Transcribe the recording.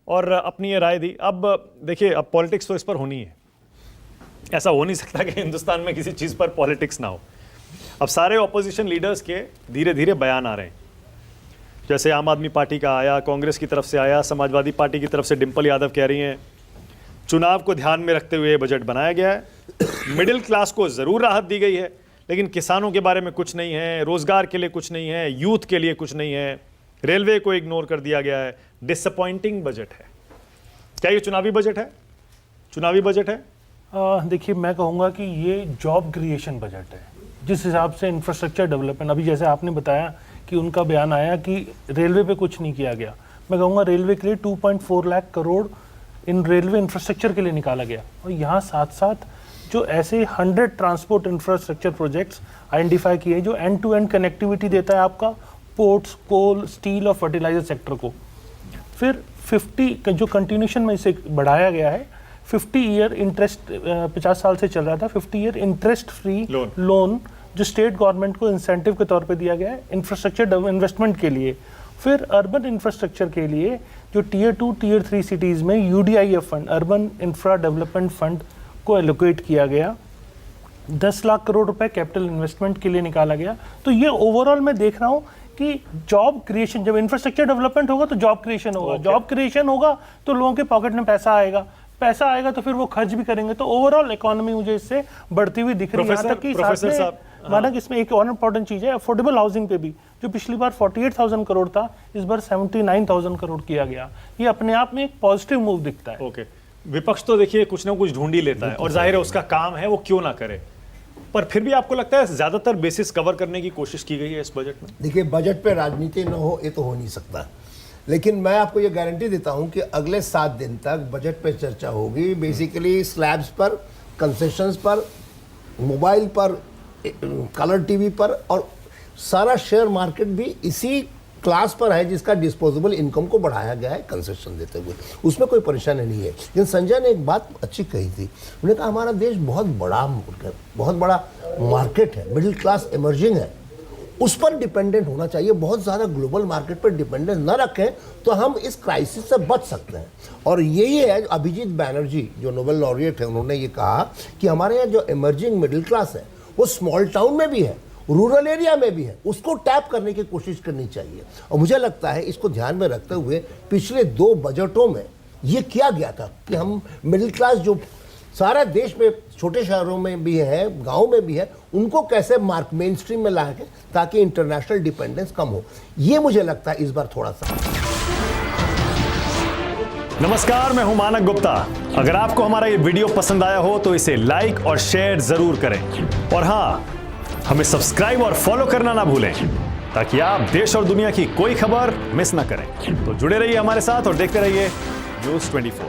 और अपनी ये राय दी। अब देखिए, अब पॉलिटिक्स तो इस पर होनी है, ऐसा हो नहीं सकता कि हिंदुस्तान में किसी चीज़ पर पॉलिटिक्स ना हो। अब सारे ऑपोजिशन लीडर्स के धीरे धीरे बयान आ रहे हैं, जैसे आम आदमी पार्टी का आया, कांग्रेस की तरफ से आया, समाजवादी पार्टी की तरफ से डिम्पल यादव कह रही हैं चुनाव को ध्यान में रखते हुए बजट बनाया गया है। मिडिल क्लास को ज़रूर राहत दी गई है, लेकिन किसानों के बारे में कुछ नहीं है, रोज़गार के लिए कुछ नहीं है, यूथ के लिए कुछ नहीं है, रेलवे को इग्नोर कर दिया गया है। डिसअपॉइंटिंग बजट है। क्या ये चुनावी बजट है? चुनावी बजट है? देखिए, मैं कहूँगा कि ये जॉब क्रिएशन बजट है। जिस हिसाब से इंफ्रास्ट्रक्चर डेवलपमेंट, अभी जैसे आपने बताया कि उनका बयान आया कि रेलवे पे कुछ नहीं किया गया, मैं कहूँगा रेलवे के लिए 2.4 लाख करोड़ इन रेलवे इंफ्रास्ट्रक्चर के लिए निकाला गया। और यहाँ साथ साथ जो ऐसे 100 ट्रांसपोर्ट इंफ्रास्ट्रक्चर प्रोजेक्ट्स आइडेंटिफाई किए जो एंड टू एंड कनेक्टिविटी देता है आपका पोर्ट्स, कोल, स्टील और फर्टिलाइजर सेक्टर को। फिर 50 जो कंटिन्यूशन में इसे बढ़ाया गया है, 50 ईयर इंटरेस्ट, 50 साल से चल रहा था, 50 ईयर इंटरेस्ट फ्री लोन जो स्टेट गवर्नमेंट को इंसेंटिव के तौर पे दिया गया है इंफ्रास्ट्रक्चर इन्वेस्टमेंट के लिए। फिर अर्बन इंफ्रास्ट्रक्चर के लिए जो टीयर 2, टीयर 3 सिटीज़ में UDIF fund, urban infra development fund को एलोकेट किया गया। 10 लाख करोड़ रुपए कैपिटल इन्वेस्टमेंट के लिए निकाला गया। तो ये ओवरऑल मैं देख रहा हूँ कि जॉब क्रिएशन, जब इंफ्रास्ट्रक्चर डेवलपमेंट होगा तो जॉब क्रिएशन होगा, जॉब क्रिएशन होगा तो लोगों के पॉकेट में पैसा आएगा तो फिर वो खर्च भी करेंगे। तो ओवरऑल इकोनॉमी मुझे इससे बढ़ती हुई दिख रही है। यहाँ तक कि प्रोफेसर साहब, माना कि इसमें एक और इम्पोर्टेंट चीज़ है, अफोर्डेबल हाउसिंग पे भी, जो पिछली बार 48,000 करोड़ था, इस बार 79,000 करोड़ किया गया। ये अपने आप में एक पॉजिटिव मूव दिखता है। ओके, विपक्ष तो देखिए कुछ ना कुछ ढूंढ ही लेता है और जाहिर है उसका काम है, वो क्यों ना करे, पर फिर भी आपको लगता है ज्यादातर बेसिस कवर करने की कोशिश की गई है इस बजट में? देखिए, बजट पे राजनीति न हो ये तो हो नहीं सकता, लेकिन मैं आपको ये गारंटी देता हूं कि अगले 7 दिन तक बजट पे चर्चा होगी। बेसिकली स्लैब्स पर, कंसेशंस पर, मोबाइल पर, कलर टीवी पर, और सारा शेयर मार्केट भी इसी क्लास पर है जिसका डिस्पोजेबल इनकम को बढ़ाया गया है कंसेशन देते हुए। उसमें कोई परेशानी नहीं है। लेकिन संजय ने एक बात अच्छी कही थी, उन्होंने कहा हमारा देश बहुत बड़ा मुल्क है, बहुत बड़ा मार्केट है, मिडिल क्लास इमर्जिंग है, उस पर डिपेंडेंट होना चाहिए। बहुत ज़्यादा ग्लोबल मार्केट पर डिपेंडेंस न रखें तो हम इस क्राइसिस से बच सकते हैं। और यही है, अभिजीत बैनर्जी जो नोबेल लॉरिएट है, उन्होंने ये कहा कि हमारे यहाँ जो इमर्जिंग मिडिल क्लास है वो स्मॉल टाउन में भी है, रूरल एरिया में भी है, उसको टैप करने की कोशिश करनी चाहिए। और मुझे लगता है इसको ध्यान में रखते हुए पिछले 2 बजटों में ये किया गया था कि हम मिडिल क्लास जो सारा देश में, छोटे शहरों में भी है, गांव में भी है, उनको कैसे मेन स्ट्रीम में लाएंगे ताकि इंटरनेशनल डिपेंडेंस कम हो। ये मुझे लगता है इस बार थोड़ा सा। नमस्कार, मैं हूं मानक गुप्ता। अगर आपको हमारा ये वीडियो पसंद आया हो तो इसे लाइक और शेयर जरूर करें, और हाँ, हमें सब्सक्राइब और फॉलो करना ना भूलें ताकि आप देश और दुनिया की कोई खबर मिस ना करें। तो जुड़े रहिए हमारे साथ और देखते रहिए News 24।